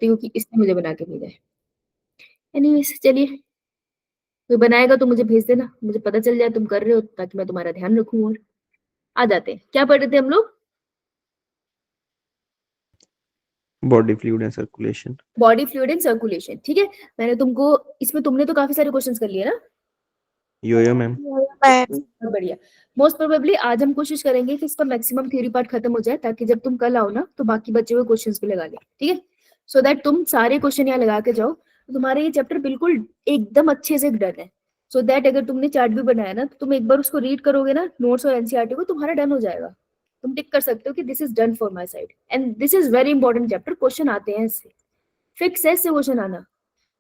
क्योंकि इसने मुझे बना के भेजा है। एनीवेज चलिए, कोई बनाएगा तो मुझे भेज देना, मुझे पता चल जाए तुम कर रहे हो, ताकि मैं तुम्हारा ध्यान रखूं। और आ जाते हैं, क्या पढ़ रहे थे हम लोग? Body fluid and circulation. Body fluid and circulation, ठीक है। मैंने तुमको इसमें, तुमने तो काफी सारे क्वेश्चंस कर लिए ना। यो यो मैम। बहुत बढ़िया। मोस्ट प्रोबेबली आज हम कोशिश करेंगे कि इसका मैक्सिमम थ्योरी पार्ट खत्म हो जाए, ताकि जब तुम कल आओ ना तो बाकी बचे हुए क्वेश्चंस भी लगा ले, ठीक है। सो दैट तुम सारे क्वेश्चन यहाँ लगा के जाओ, तो तुम्हारे ये चैप्टर बिल्कुल एकदम अच्छे से डन है। सो दैट अगर तुमने चार्ट भी बनाया ना, तो तुम एक बार उसको रीड करोगे ना, नोट्स और एनसीईआरटी को, तुम्हारा डन हो जाएगा। तुम टिक कर सकते हो कि this is done for my side, and this is very important chapter. Question आते हैं इससे, फिक्स है इससे क्वेश्चन आना,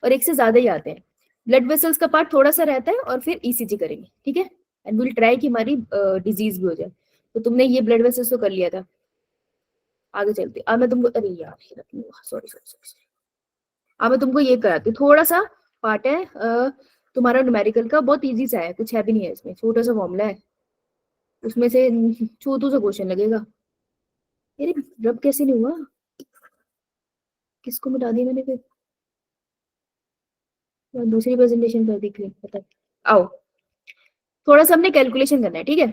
और एक से ज्यादा ही आते हैं। ब्लड वेसल्स का पार्ट थोड़ा सा रहता है, और फिर ईसीजी करेंगे, ठीक है। एंड विल ट्राई कि हमारी डिजीज भी हो जाए। तो तुमने ये ब्लड वेसल्स तो कर लिया था, आगे चलते। अब मैं तुमको, अरे यार सॉरी सॉरी सॉरी, अब मैं तुमको ये कराती हूँ। थोड़ा सा पार्ट है तुम्हारा न्यूमेरिकल का, बहुत इजी सा है, कुछ है भी नहीं है इसमें, छोटा सा फॉर्मूला है, उसमें से छोटू सा क्वेश्चन लगेगा। अरे रब कैसे नहीं हुआ, किसको मिटा दिया मैंने फिर? दूसरी प्रेजेंटेशन कर दी, पता। आओ, थोड़ा सा हमने कैलकुलेशन करना है, ठीक है।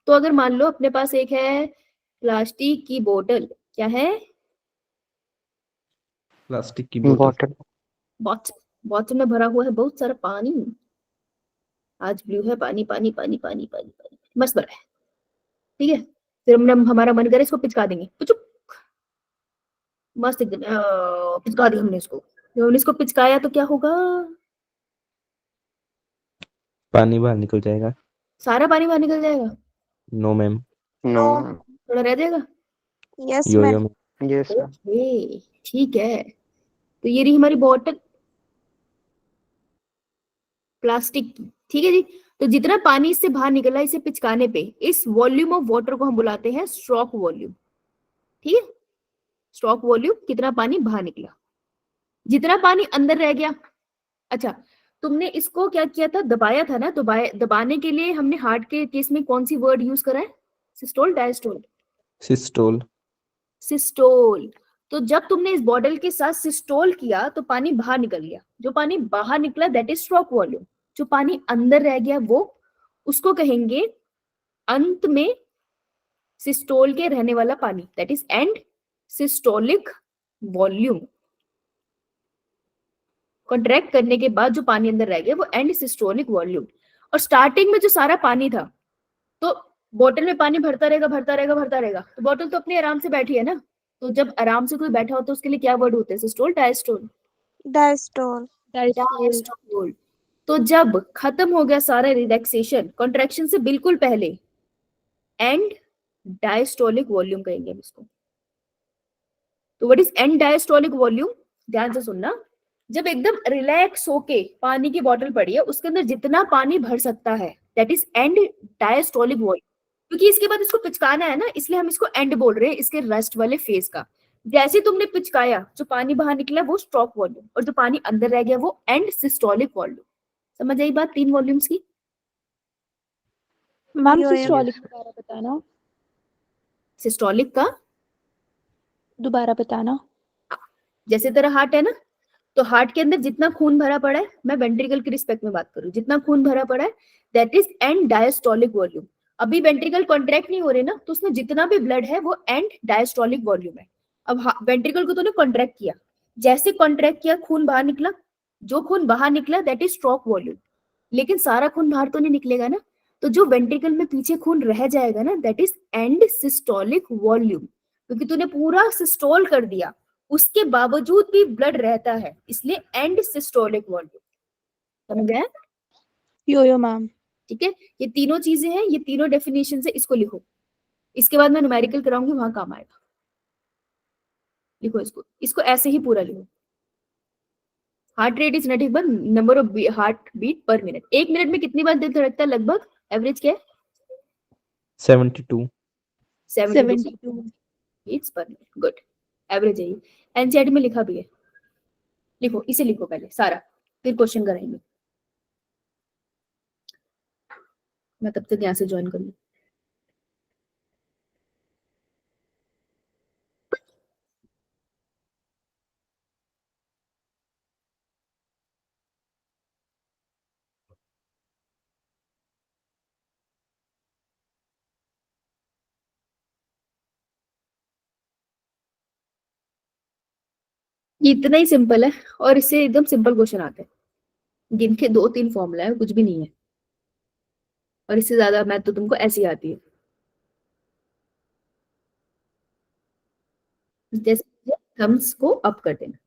तो अगर मान लो अपने पास एक है प्लास्टिक की बोतल, क्या है? प्लास्टिक की बोतल। बॉटल। बॉटल। बॉटल में भरा हुआ है बहुत सारा पानी। आज ब्लू है, पानी पानी पानी पानी पानी पानी, मस्त भरा है, ठीक है। फिर हमने, हमारा मन करे इसको पिचका देंगे, पुचुक, मस्त एकदम पिचका दिया हमने इसको। जब हमने इसको पिचकाया तो क्या होगा? पानी बाहर निकल जाएगा। सारा पानी बाहर निकल जाएगा? No ma'am. नो। थोड़ा रह जाएगा। Yes yo ma'am. Yo ma'am. Yes ma'am. Okay, ठीक है। तो ये रही हमारी बॉटल प्लास्टिक की, ठीक है जी। तो जितना पानी इससे बाहर निकला इसे पिचकाने पे, इस वॉल्यूम ऑफ वाटर को हम बुलाते हैं स्ट्रोक वॉल्यूम, ठीक है। स्ट्रोक वॉल्यूम, कितना पानी बाहर निकला, जितना पानी अंदर रह गया। अच्छा, तुमने इसको क्या किया था, दबाया था ना, दबाने के लिए हमने हार्ट के केस में कौन सी वर्ड यूज करा है? Systole, diastole? सिस्टोल। सिस्टोल। तो जब तुमने इस बॉटल के साथ सिस्टोल किया तो पानी बाहर निकल गया, जो पानी बाहर निकला दैट इज स्ट्रोक वॉल्यूम। जो पानी अंदर रह गया वो, उसको कहेंगे अंत में सिस्टोल के रहने वाला पानी, that is and systolic volume. Contract करने के बाद जो पानी अंदर रह गया वो एंड सिस्टोलिक वॉल्यूम। और स्टार्टिंग में जो सारा पानी था, तो बोतल में पानी भरता रहेगा भरता रहेगा भरता रहेगा, तो बोतल तो अपने आराम से बैठी है ना। तो जब आराम से कोई बैठा होता है उसके लिए क्या वर्ड होते हैं? Systole, diastole? डायस्टोल। डायस्टोल। तो जब खत्म हो गया सारा रिलैक्सेशन, कॉन्ट्रैक्शन से बिल्कुल पहले, एंड डायस्टोलिक वॉल्यूम कहेंगे हम इसको। तो what is and diastolic volume? ध्यान से सुनना। जब एकदम रिलैक्स होके पानी की बोतल पड़ी है, उसके अंदर जितना पानी भर सकता है that is and diastolic volume. क्योंकि इसके बाद इसको पिचकाना है ना, इसलिए हम इसको एंड बोल रहे हैं, इसके रेस्ट वाले फेज का। जैसे तुमने पिचकाया, जो पानी बाहर निकला वो स्ट्रोक वॉल्यूम, और जो पानी अंदर रह गया वो एंड सिस्टोलिक वॉल्यूम। समझ आई बात तीन वॉल्यूम्स की? मैम यो यो। सिस्टोलिक दोबारा बताना। सिस्टोलिक का दोबारा बताना। जैसे तेरा हार्ट है ना, तो हार्ट के अंदर जितना खून भरा पड़ा है, मैं वेंट्रिकल के रिस्पेक्ट में बात करूं, जितना खून भरा पड़ा है that is and diastolic volume. अभी वेंट्रिकल कॉन्ट्रैक्ट नहीं हो रहे ना, तो उसमें जितना भी ब्लड है वो एंड डायस्टोलिक वॉल्यूम है। अब वेंट्रिकल को तूने कॉन्ट्रैक्ट किया, जैसे कॉन्ट्रैक्ट किया खून बाहर निकला, जो खून बाहर निकला दैट इज स्ट्रोक वॉल्यूम। लेकिन सारा खून बाहर तो नहीं निकलेगा ना, तो जो वेंट्रिकल में पीछे खून रह जाएगा ना that is and systolic volume. क्योंकि तूने पूरा सिस्टोल कर दिया, उसके बावजूद भी ब्लड रहता है, इसलिए एंड सिस्टोलिक वॉल्यूम। समझ गए? यो यो मैम। ठीक है, ये तीनों चीजें हैं, ये तीनों डेफिनेशन से इसको लिखो। इसके बाद मैं न्यूमेरिकल कराऊंगी, वहां काम आएगा। लिखो इसको, इसको ऐसे ही पूरा लिखो। Heart rate is nothing but number of heart beat per minute. एक मिनट में कितनी बार दिल धड़कता है लगभग? एवरेज क्या है? 72। 72 72। Beats per minute. Good, average है ये, एनसीईआरटी में लिखा भी है। लिखो, इसे लिखो पहले सारा, फिर क्वेश्चन करेंगे। मैं तब तक यहाँ से ज्वाइन कर लूँ। ये इतना ही सिंपल है और इससे एकदम सिंपल क्वेश्चन आते हैं। गिन के 2-3 फॉर्मूला है, कुछ भी नहीं है। और इससे ज्यादा मैथ तो तुमको ऐसी आती है। जैसे थम्स को अप कर देना।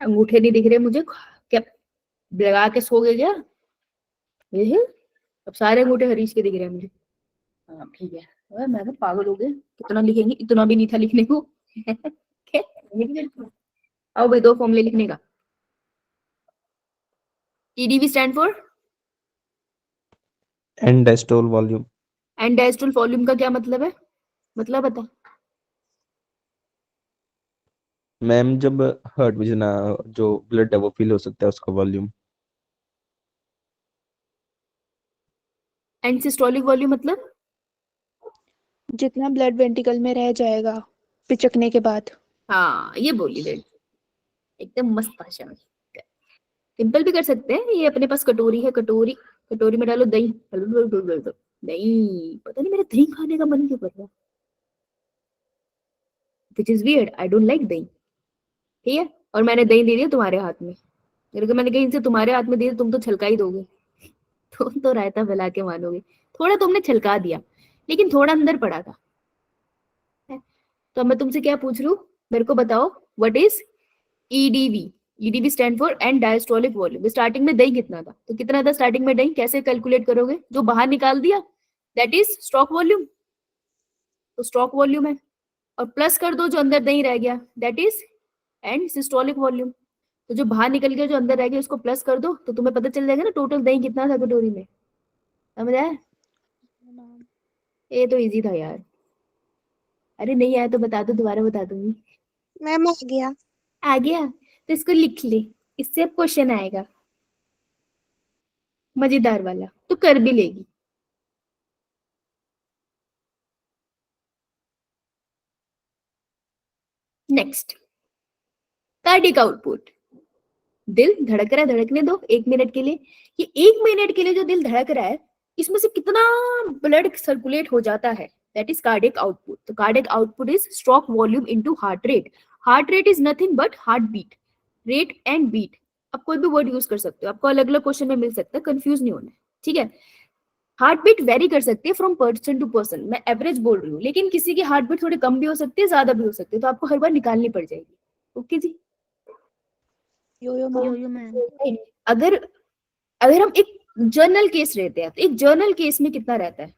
अंगूठे नहीं दिख रहे मुझे, क्या लगा के सो गए क्या? ये अब सारे अंगूठे हरीश के दिख रहे हैं मुझे। हाँ ठीक है। मैं तो पागल हो गया, कितना लिखेंगे, इतना भी नहीं था लिखने को। क्या? आओ भाई, 2 फॉर्मूले लिखने का। EDV stand for and diastole volume. And diastole volume का क्या मतलब है? मतलब बता। मैम जब हार्ट में जो ब्लड है वो फील हो सकता है उसका वॉल्यूम। एंड सिस्टोलिक वॉल्यूम मतलब? जितना ब्लड वेंटिकल में रह जाएगा पिचकने के बाद। हाँ ये बोली डेड, एकदम मस्त भाषा में। सिंपल भी कर सकते हैं। ये अपने पास कटोरी है, कटोरी, कटोरी में डालो दही। दही, पता नहीं मेरा दही खाने का मन क्यों कर रहा है, which is weird, I don't like दही। ठीक है, और मैंने दही दे दिया तुम्हारे हाथ में। अगर मैंने कहीं से तुम्हारे हाथ में दिया तुम तो छलका ही दोगे। तुम तो रायता फैला के मानोगे। थोड़ा तुमने छलका दिया, लेकिन थोड़ा अंदर पड़ा था। तो अब मैं तुमसे क्या पूछ रही हूँ, मेरे को बताओ, what is EDV? EDV stand for and diastolic volume. Starting में दही कितना था? तो कितना था स्टार्टिंग में दही, कैसे कैलकुलेट करोगे? जो बाहर निकाल दिया दैट इज स्टॉक वॉल्यूम, तो स्टॉक वॉल्यूम है। और प्लस कर दो जो अंदर दही रह गया, that is and systolic volume. तो जो बाहर निकल गया, जो अंदर रह गया, उसको प्लस कर दो तो तुम्हें पता चल जाएगा ना टोटल दही कितना था कटोरी में। समझ आया? ये तो इजी था यार। अरे नहीं आया तो बता दो, दोबारा बता दूंगी। मैम आ गया। आ गया तो इसको लिख ले, इससे अब क्वेश्चन आएगा मजेदार वाला, तो कर भी लेगी। Next, cardiac output. दिल धड़क रहा है, धड़कने दो 1 मिनट के लिए। ये 1 मिनट के लिए जो दिल धड़क रहा है, इसमें से कितना ब्लड सर्कुलेट हो जाता है, दैट इज कार्डिक आउटपुट। तो cardiac output is stroke volume into heart rate. Heart rate is nothing but heart beat, rate and beat. आप कोई भी वर्ड यूज कर सकते हो, आपको अलग अलग क्वेश्चन में मिल सकता है, कंफ्यूज नहीं होना है। ठीक है, हार्ट बीट वेरी कर सकती है फ्रॉम पर्सन टू पर्सन, मैं एवरेज बोल रही हूँ, लेकिन किसी की हार्ट बीट थोड़ी कम भी हो सकती है, ज्यादा भी हो सकती है, तो आपको हर बार निकालनी पड़ जाएगी। ओके जी। यो मैम। अगर अगर हम एक जर्नल केस लेते हैं, तो एक जर्नल केस में कितना रहता है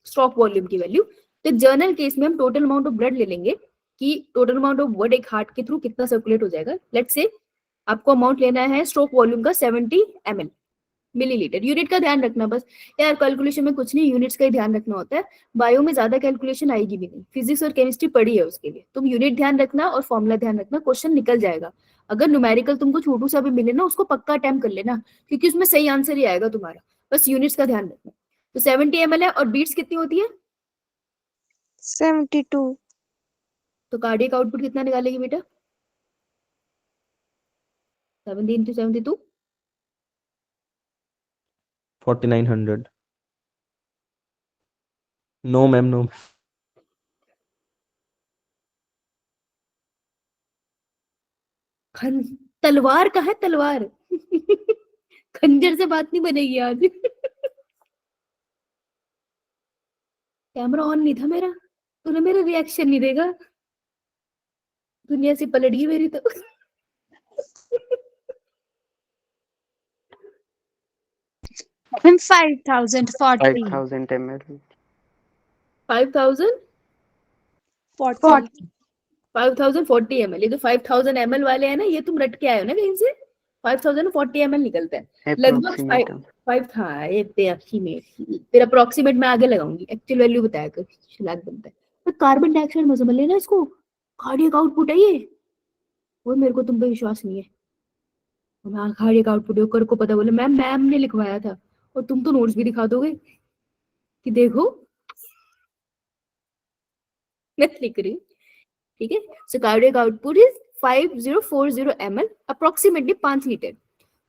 स्ट्रोक वॉल्यूम की वैल्यू? तो जर्नल केस में हम टोटल अमाउंट ऑफ ब्लड ले लेंगे कि टोटल अमाउंट ऑफ ब्लड एक हार्ट के थ्रू कितना सर्कुलेट हो जाएगा। लेट्स से आपको अमाउंट लेना है स्ट्रोक वॉल्यूम का 70 ml, मिलीलीटर। यूनिट का ध्यान रखना बस यार, कैलकुलेशन में कुछ नहीं, यूनिट्स का ही ध्यान रखना होता है। बायो में ज्यादा कैलकुलेशन आएगी भी नहीं, फिजिक्स और केमिस्ट्री पढ़ी है उसके लिए। तुम यूनिट ध्यान रखना और फॉर्मूला ध्यान रखना, क्वेश्चन निकल जाएगा। अगर न्यूमेरिकल तुमको छोटू सा भी मिले ना, उसको पक्का अटेम्प्ट कर लेना, क्योंकि उसमें सही आंसर ही आएगा तुम्हारा। बस यूनिट्स का ध्यान रखना। तो 70 ml है, और बीट्स कितनी होती है? 72। तो कार्डियक आउटपुट कितना निकालेगी बेटा? 70 into 72 4900. No ma'am no. तलवार का है तलवार। खंजर से बात नहीं बनेगी आज। कैमरा ऑन नहीं था मेरा, तूने मेरा रिएक्शन नहीं देगा, दुनिया से पलट गई मेरी तो। 5040 5000 ml. 5000 40 5040 ml। ये तो 5000 ml वाले हैं ना, ये तुम रट के आए हो ना कहीं से। 5040 ml निकलता है लगभग। Approximate. 5 था ये अप्रोक्सीमेट, फिर अप्रोक्सीमेट मैं आगे लगाऊंगी, एक्चुअल वैल्यू बताया कर लाख बनता है। तो कार्बन डाइऑक्साइड में समझ लेना इसको, कार्डियक आउटपुट है ये। वो मेरे को तुम पे विश्वास नहीं है। हाँ कार्डियक आउटपुट है, कर को पता, बोले मैम ने लिखवाया था, और तुम तो नोट्स भी दिखा दोगे कि देखो मैं लिख रही हूँ। ठीक है, so cardiac output is 5040 ml, approximately 5 litre.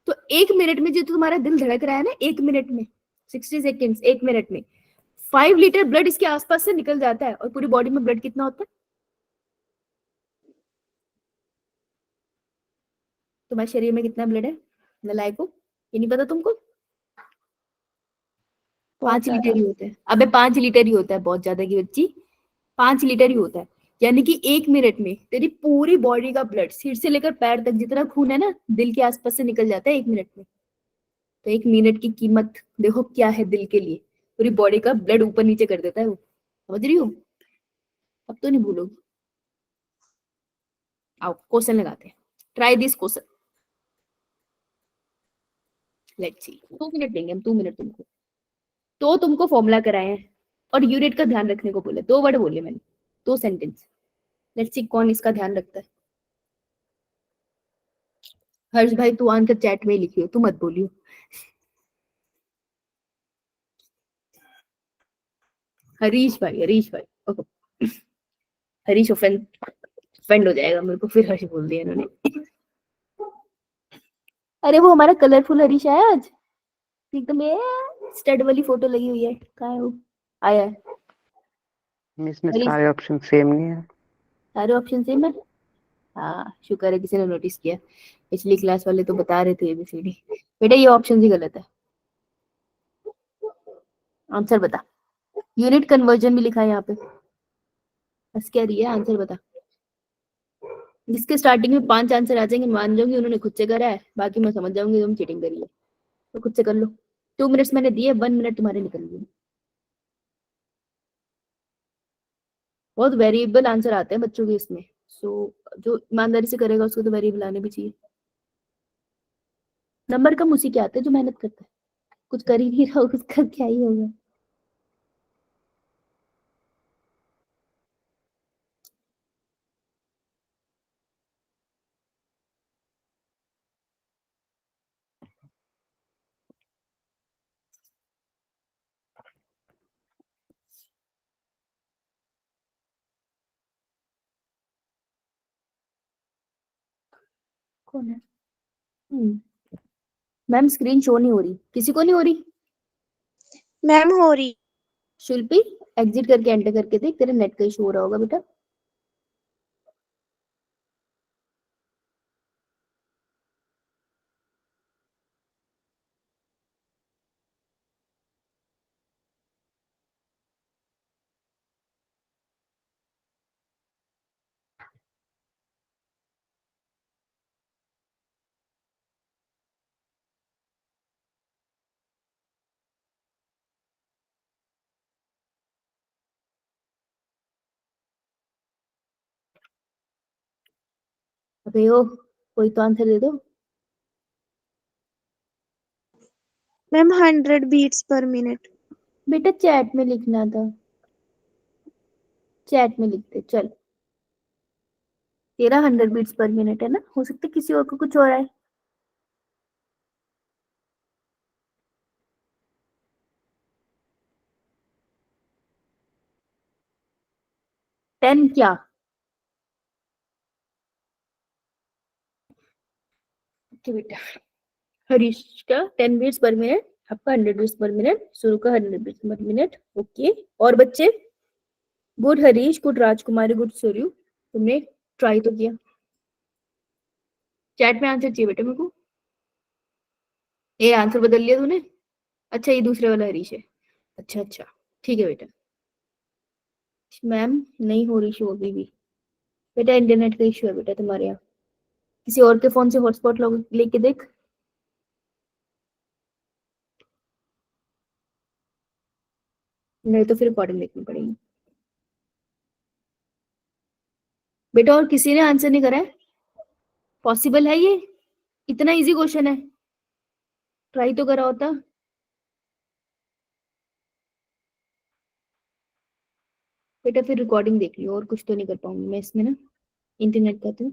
तो 1 मिनट में जो तुम्हारा दिल धड़क रहा है ना, 1 मिनट में 60 सेकेंड्स, 1 मिनट में 5 लीटर ब्लड इसके आसपास से निकल जाता है। और पूरी बॉडी में ब्लड कितना होता है तुम्हारे शरीर में, कितना ब्लड है नलायको, ये नहीं पता तुमको? 5 लीटर ही होता है। अबे 5 लीटर ही होता है, बहुत ज्यादा की बच्ची, 5 लीटर ही होता है। यानी कि 1 मिनट में तेरी पूरी बॉडी का ब्लड, सिर से लेकर पैर तक जितना खून है ना, दिल के आसपास से निकल जाता है 1 मिनट में। तो 1 मिनट की कीमत देखो क्या है दिल के लिए, पूरी बॉडी का ब्लड ऊपर नीचे कर देता है वो। समझ रही हो? अब तो नहीं भूलोगी। आओ क्वेश्चन लगाते हैं, try this question, let's see. 2 minute देंगे हम, 2 मिनट तुमको। तो तुमको फॉर्मूला कराए हैं और यूनिट का ध्यान रखने को बोले, 2 वर्ड बोले मैंने, 2 सेंटेंस। लेट्स सी कौन इसका ध्यान रखता है। हर्ष भाई तू आंसर चैट में ही लिखियो, तू मत बोलियो। हरीश भाई ओहो, हरीश ऑफेंड हो जाएगा मेरे को, फिर हर्ष बोल दिया इन्होंने। अरे वो हमारा कलरफुल हरीश आया आज, एकदम ये स्टड वाली फोटो लगी हुई है, कहाँ है वो? आया है इसमें हरीश। सारे ऑप्शन सेम नहीं है. सारे ऑप्शन सेम है। हाँ शुक्र है किसी ने नोटिस किया, पिछली क्लास वाले तो बता रहे थे एबीसीडी। बेटा ये ऑप्शन ही गलत है, आंसर बता। यूनिट कन्वर्जन भी लिखा है यहाँ पे, बस क्या रही है, आंसर बता। जिसके स्टार्टिंग में 5 आंसर आ जाएंगे, मान जाऊंगी उन्होंने खुद से करा है, बाकी मैं समझ जाऊंगी तुम चीटिंग करी है, तो खुद से कर लो। 2 मिनट्स मैंने दिए, 1 मिनट तुम्हारे निकल गए। बहुत वेरिएबल आंसर आते हैं बच्चों के इसमें, सो जो ईमानदारी से करेगा उसको तो वेरिएबल आने भी चाहिए। नंबर कम उसी के आते हैं जो मेहनत करता है, कुछ कर ही नहीं रहा उसका क्या ही होगा। कौन है? मैम स्क्रीन शो नहीं हो रही, किसी को नहीं हो रही? मैम हो रही। शिल्पी एग्जिट करके एंटर करके देख, तेरे नेट का इशू हो रहा होगा बेटा। अबे ओ कोई तो आंसर दे दो। Ma'am 100 beats per minute. बेटा चैट में लिखना था, चैट में लिखते चल। तेरा 100 बीट्स पर मिनट है ना, हो सकता है किसी और को कुछ हो रहा है। 10 क्या? ओके बेटा, हरीश का 10 बीट्स पर मिनट, आपका 100 बीट्स पर मिनट, शुरू का 100 बीट्स पर मिनट। ओके, और बच्चे? गुड हरीश, गुड राजकुमारी, गुड सूर्यू, तुमने ट्राई तो किया। चैट में आंसर चाहिए बेटा मेरे को। ये आंसर बदल लिया तूने? अच्छा, ये दूसरे वाला हरीश है। अच्छा अच्छा, ठीक है बेटा। मैम नहीं हो रही शो अभी भी बेटा, इंटरनेट का इशू है बेटा तुम्हारे यहाँ। किसी और के फोन से हॉटस्पॉट लेके देख। नहीं तो फिर रिकॉर्डिंग देखनी पड़ेगी बेटा। और किसी ने आंसर नहीं करा है? पॉसिबल है ये? इतना इजी क्वेश्चन है, ट्राई तो करा होता। बेटा फिर रिकॉर्डिंग देख लियो, और कुछ तो नहीं कर पाऊंगी मैं इसमें ना, इंटरनेट का तो।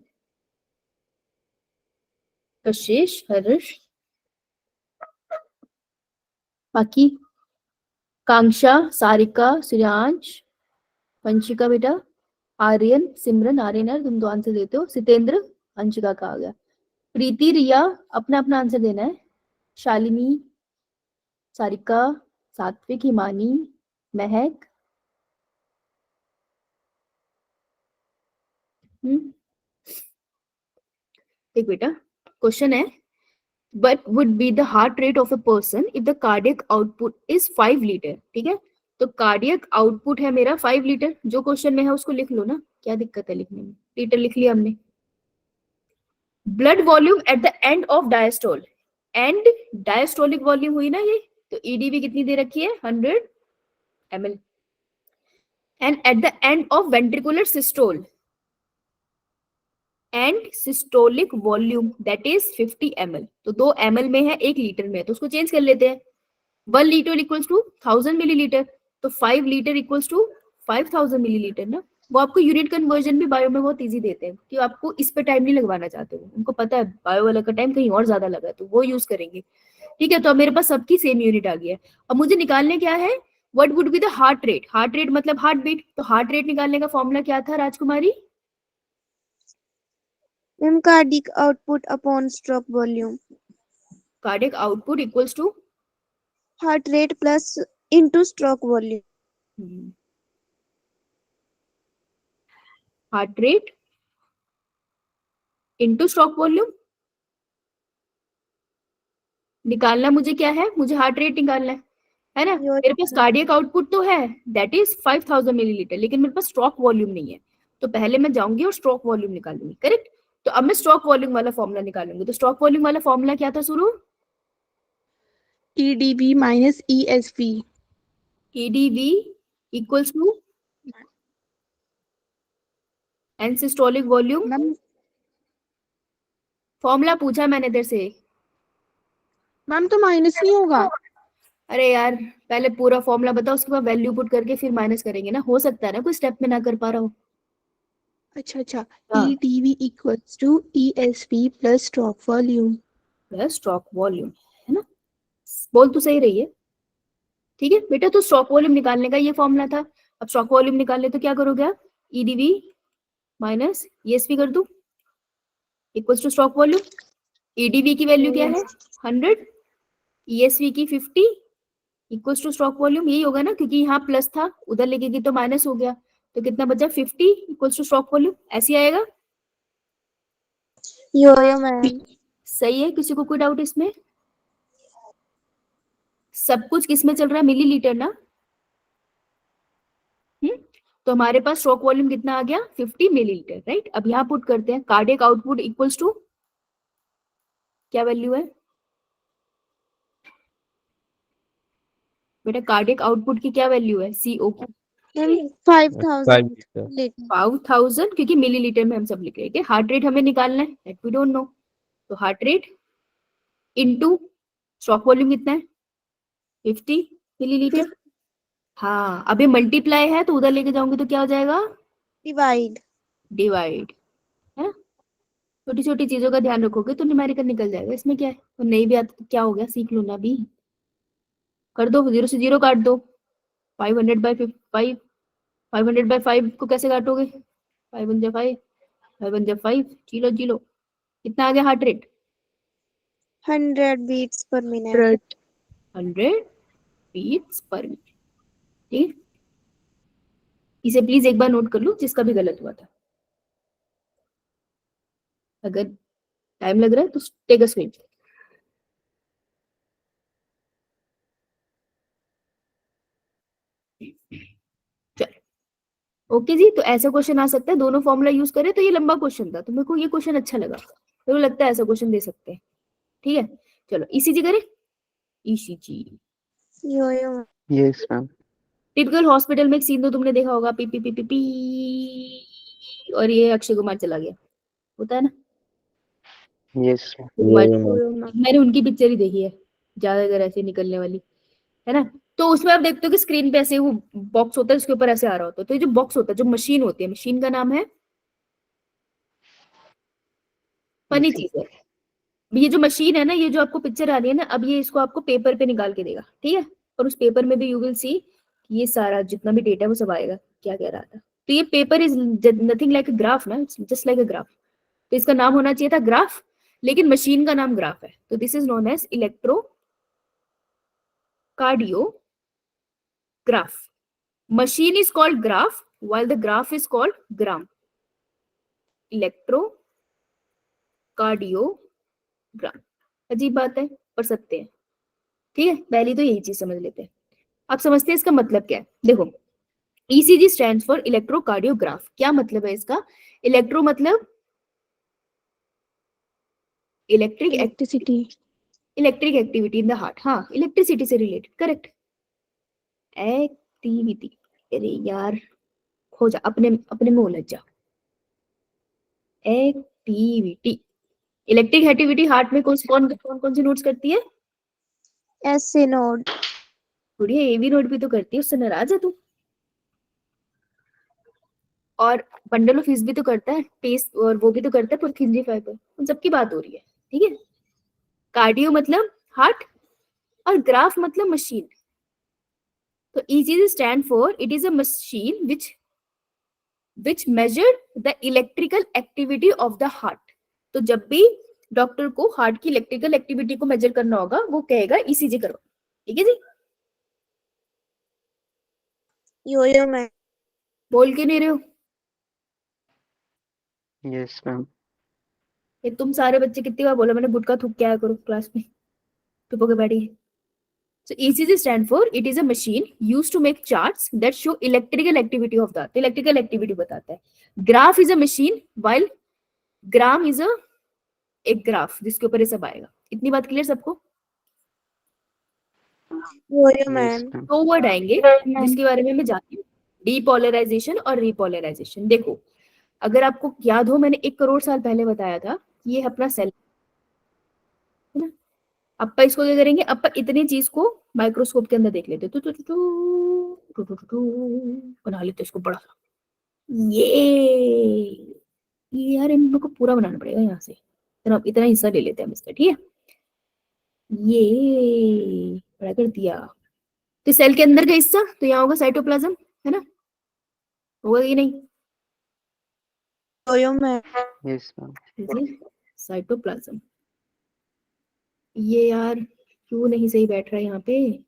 कशिश, हर्ष, बाकी कांक्षा, सारिका, श्रेयांश, वंशिका बेटा, आर्यन, सिमरन, आर्यन यार तुम 2 आंसर देते हो, सितेंद्र, अंशिका का आ गया, प्रीति, रिया अपना अपना आंसर देना है, शालिनी, सारिका, सात्विक, हिमानी, महक। देख बेटा, क्वेश्चन है, what would be the heart rate of a person if the cardiac output is 5 litre. ठीक है, तो कार्डियक आउटपुट है मेरा 5 लीटर, जो क्वेश्चन में है उसको लिख लो ना, क्या दिक्कत है लिखने में, लीटर लिख लिया हमने। Blood volume at the end of diastole, and diastolic volume हुई ना ये, तो ईडीवी कितनी दे रखी है, 100 ml। And at the end of ventricular systole, and systolic volume that is 50 ml। तो 2 ml में है, 1 लीटर में है, तो उसको चेंज कर लेते हैं। 1 लीटर इक्वल्स टू 1000 मिलीलीटर, तो 5 लीटर इक्वल्स टू 5000 मिलीलीटर ना। वो आपको यूनिट कन्वर्जन भी बायो में बहुत इजी देते हैं, कि आपको इस पे टाइम नहीं लगवाना चाहते हो, उनको पता है बायो वाला का टाइम कहीं और ज्यादा लगा है, तो वो यूज करेंगे। ठीक है, तो अब मेरे पास सबकी सेम यूनिट आ गई है। अब मुझे निकालने क्या है, what would be the heart rate. Heart rate मतलब हार्ट बीट, तो हार्ट रेट निकालने का फॉर्मूला क्या था Rajkumari? Ma'am cardiac output upon stroke volume, cardiac output equals to heart rate plus into stroke volume. Heart rate into stroke volume. निकालना मुझे क्या है, मुझे हार्ट रेट निकालना है ना। मेरे पास कार्डियक आउटपुट तो है दैट इज 5000 मिलीलीटर, लेकिन मेरे पास स्ट्रोक वॉल्यूम नहीं है, तो पहले मैं जाऊंगी और स्ट्रोक वॉल्यूम निकालूंगी, करेक्ट। तो अब मैं स्ट्रोक वॉल्यूम वाला फॉर्मूला निकालूंगी, तो स्ट्रोक वॉल्यूम वाला फॉर्मूला क्या था शुरू? EDV minus ESV। EDV equals to end systolic volume. Ma'am formula पूछा मैंने तेरे से। मैम तो माइनस नहीं होगा। अरे यार, पहले पूरा फॉर्मूला बता, उसके बाद वैल्यू पुट करके फिर माइनस करेंगे ना, हो सकता है ना कोई स्टेप में ना कर पा रहा हो। अच्छा, हाँ। EDV equals to ESV plus stroke volume. Plus stroke volume, है ना, बोल तो सही रही है। ठीक है बेटा, तो स्ट्रोक वॉल्यूम निकालने का ये फॉर्मूला था। अब स्ट्रोक वॉल्यूम निकालने तो क्या करोगे आप, EDV माइनस ESV कर दो equals two stroke volume. EDV की वैल्यू क्या है, 100, ESV की 50 इक्वल्स टू स्ट्रोक वॉल्यूम, यही होगा ना, क्योंकि यहाँ प्लस था, उधर लेके गई तो माइनस हो गया, तो कितना बचा, 50 इक्वल्स टू स्ट्रोक वॉल्यूम, ऐसे आएगा। यो मैम, सही है, किसी को कोई डाउट इसमें? सब कुछ किसमें चल रहा है, मिलीलीटर ना। तो हमारे पास स्ट्रोक वॉल्यूम कितना आ गया, 50 मिलीलीटर, राइट। अब यहाँ पुट करते हैं, कार्डियक आउटपुट इक्वल्स टू क्या वैल्यू है बेटा, कार्डियक आउटपुट की क्या वैल्यू है, CO की? 5000 लीटर। लीटर। 5000, क्योंकि मिलीलीटर में हम सब लिख रहे हैं। हार्ट रेट हमें निकालना है, दैट वी डोंट नो, तो heart rate into stroke volume कितना है, 50 मिलीलीटर। हाँ, अभी मल्टीप्लाई है तो उधर लेके जाऊंगी तो क्या हो जाएगा, डिवाइड। डिवाइड, है। छोटी छोटी चीजों का ध्यान रखोगे तो न्यूमेरिकल निकल जाएगा, इसमें क्या है। तो नहीं भी आता तो क्या हो गया, सीख लो ना अभी, कर दो, 0 से 0 काट दो, 500/5, 500/5 को कैसे काटोगे, 5 1 जा 5, 5 1 जा 5, जीरो जीरो, कितना आ गया heart rate, 100 beats per minute. 100 beats per minute. ठीक है, इसे प्लीज एक बार नोट कर लो जिसका भी गलत हुआ था. अगर टाइम लग रहा है तो टेक अ स्क्रीन. ओके जी, तो ऐसा क्वेश्चन आ सकता है, दोनों फॉर्मूला यूज करें. तो ये लंबा क्वेश्चन था, तो मेरे को ये क्वेश्चन अच्छा लगा, मेरे को लगता है ऐसा क्वेश्चन दे सकते हैं. ठीक है, चलो ईसीजी करें. ECG Yo-yo. Yes, ma'am. Typical hospital में एक सीन तो तुमने देखा होगा, P P P P P, और ये अक्षय कुमार चला गया, होता है ना. Yes, ma'am. Yo-yo, ma'am. मैंने उनकी पिक्चर ही देखी है ज्यादातर ऐसे निकलने वाली, है ना. तो उसमें आप देखते हो कि स्क्रीन पे ऐसे वो बॉक्स होता है, उसके ऊपर ऐसे आ रहा होता है. तो ये जो बॉक्स होता है, जो मशीन होती है, मशीन का नाम है, फनी चीज है. ये जो मशीन है ना, ये जो आपको पिक्चर आ रही है ना, अब ये इसको आपको पेपर पे निकाल के देगा. ठीक है, और उस पेपर में भी यू विल सी ये सारा जितना भी डेटा है वो सब आएगा, क्या कह रहा था. तो ये paper is nothing like a graph ना, it's just like a graph. तो इसका नाम होना चाहिए था ग्राफ, लेकिन मशीन का नाम ग्राफ है. तो this is known as electrocardiograph. Machine is called graph while the graph is called gram. Electrocardiogram. अजीब बात है, पढ़ सकते हैं. ठीक है, पहली तो यही चीज समझ लेते हैं. आप समझते हैं इसका मतलब क्या है. देखो, ईसीजी स्टैंड्स फॉर इलेक्ट्रोकार्डियोग्राफ. क्या मतलब है इसका. इलेक्ट्रो मतलब electricity. Electric activity in the heart. हाँ, इलेक्ट्रिसिटी से रिलेटेड, करेक्ट. एक्टिविटी, अरे यार हो जा, अपने अपने में उलझ जा. एक्टिविटी, इलेक्ट्रिक एक्टिविटी हार्ट में कौन कौन सी नोट्स करती है. SC node. बढ़िया, एवी नोट भी तो करती है, उससे नाराज है तू. और बंडल ऑफ फिश भी तो करता है, पेस, और वो भी तो करता है पुरखिंजी फाइबर. उन सबकी बात हो रही है. ठीक है, कार्डियो मतलब हार्ट, और ग्राफ मतलब मशीन. तो ECG stand for it is a machine which measure the electrical activity of the heart. तो जब भी डॉक्टर को हार्ट की इलेक्ट्रिकल एक्टिविटी को मेजर करना होगा, वो कहेगा ईसीजी करो. ठीक है जी, Yo-yo, ma'am. बोल के नहीं रहे हो. Yes, ma'am. ये तुम सारे बच्चे कितनी बार बोला मैंने, गुटखा थूक के आया करो क्लास में, चुप होके बैठिए. So ECG stand for it is a machine used to make charts that show electrical activity of the. तो electrical activity बताता है. Graph is a machine while gram is a एक ग्राफ जिसके ऊपर ये सब आएगा. इतनी बात क्लियर सबको. Yo-yo, Yes, ma'am. ma'am. दो वर्ड आएंगे जिसके बारे में मैं जानती हूँ, डीपोलराइजेशन और रिपोलराइजेशन. देखो, अगर आपको याद हो, मैंने 1 करोड़ साल पहले बताया था, ये अपना सेल है ना. अपा इसको क्या करेंगे, अपा इतनी चीज को माइक्रोस्कोप के अंदर देख लेते, बना लेते इसको बड़ा सा. ये यार इनको पूरा बनाना पड़ेगा यहाँ से, इतना हिस्सा ले लेते हैं हम इसका. ठीक है, ये बड़ा कर दिया. तो सेल के अंदर का हिस्सा तो यहाँ होगा साइटोप्लाज्म, है ना, होगा कि नहीं. Yo-yo, ma'am. Yes, ma'am. Cytoplasm. ये यार क्यों नहीं सही बैठ रहा है यहाँ पे.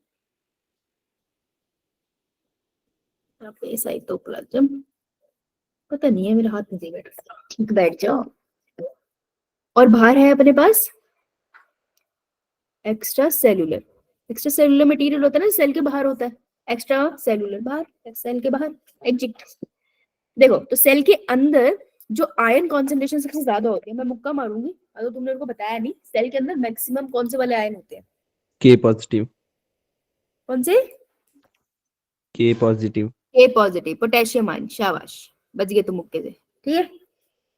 साइटोप्लाज्म पता नहीं है, मेरे हाथ में सही बैठ रहा है. ठीक, बैठ जाओ. और बाहर है अपने पास extracellular. Extracellular material होता है ना, सेल के बाहर होता है. एक्स्ट्रा सेलुलर बाहर, सेल के बाहर एग्जिट. देखो, तो सेल के अंदर जो आयन कॉन्सेंट्रेशन सबसे ज्यादा होती है, मैं मुक्का मारूंगी अगर तुमने उनको बताया नहीं, सेल के अंदर मैक्सिमम कौन से वाले आयन होते हैं. के पॉजिटिव. कौन से. के पॉजिटिव. ए पॉजिटिव, पोटेशियम आयन. शाबाश, बच गए तुम मुक्के से. ठीक है,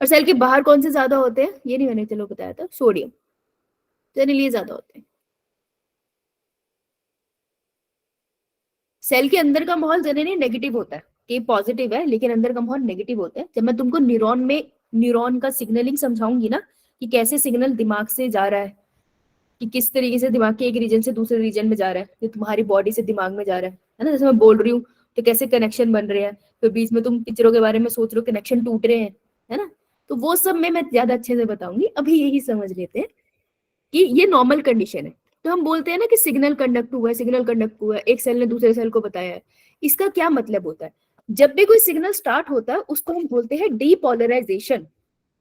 और सेल के बाहर कौन से ज्यादा होते हैं, ये नहीं मैंने चलो बताया था, सोडियम. लिए ज्यादा होते हैं. सेल के अंदर का माहौल जनरली नेगेटिव होता है. के पॉजिटिव है लेकिन अंदर का माहौल नेगेटिव होता है. जब मैं तुमको न्यूरॉन का सिग्नलिंग समझाऊंगी ना, कि कैसे सिग्नल दिमाग से जा रहा है, कि किस तरीके से दिमाग के एक रीजन से दूसरे रीजन में जा रहा है, जो तुम्हारी बॉडी से दिमाग में जा रहा है ना. जैसे मैं बोल रही हूँ तो कैसे कनेक्शन बन रहे हैं, फिर बीच में तुम पिक्चरों के बारे में सोच रहे हो, कनेक्शन टूट रहे हैं, है ना. तो वो सब मैं ज्यादा अच्छे से बताऊंगी. अभी यही समझ लेते हैं कि ये नॉर्मल कंडीशन है। तो हम बोलते हैं ना कि सिग्नल कंडक्ट हुआ है, सिग्नल कंडक्ट हुआ है, एक सेल ने दूसरे सेल को बताया है। इसका क्या मतलब होता है? जब भी कोई सिग्नल स्टार्ट होता है उसको हम बोलते हैं डीपोलराइजेशन।